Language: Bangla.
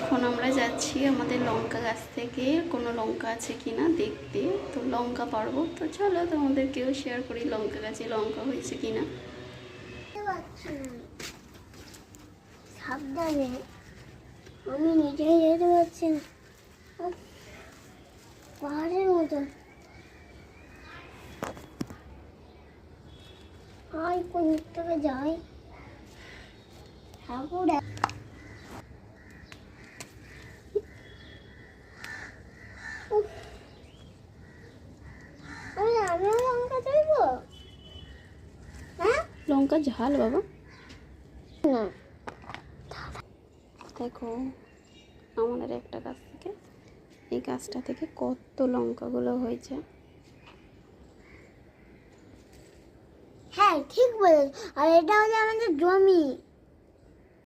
এখন আমরা যাচ্ছি আমাদের লঙ্কা গাছ থেকে কোনো লঙ্কা আছে কিনা দেখতে। তো লঙ্কা পারবো, তো চলো তোমাদেরকেও শেয়ার করি লঙ্কা গাছে লঙ্কা হয়েছে কিনা। সাবধানে, আমি নিজেই যেতে পারছি না, পাহাড়ের মতো। আয় কোন দিক থেকে যাই ঠাকুর। আমিও লঙ্কা চাইবো। হ্যাঁ, লঙ্কা ঝাল বাবা। না দেখো আমাদের একটা গাছ থেকে, এই গাছটা থেকে কত লঙ্কাগুলো হয়েছে। হ্যাঁ ঠিক বলে। আর এটা হলো আমাদের জমি।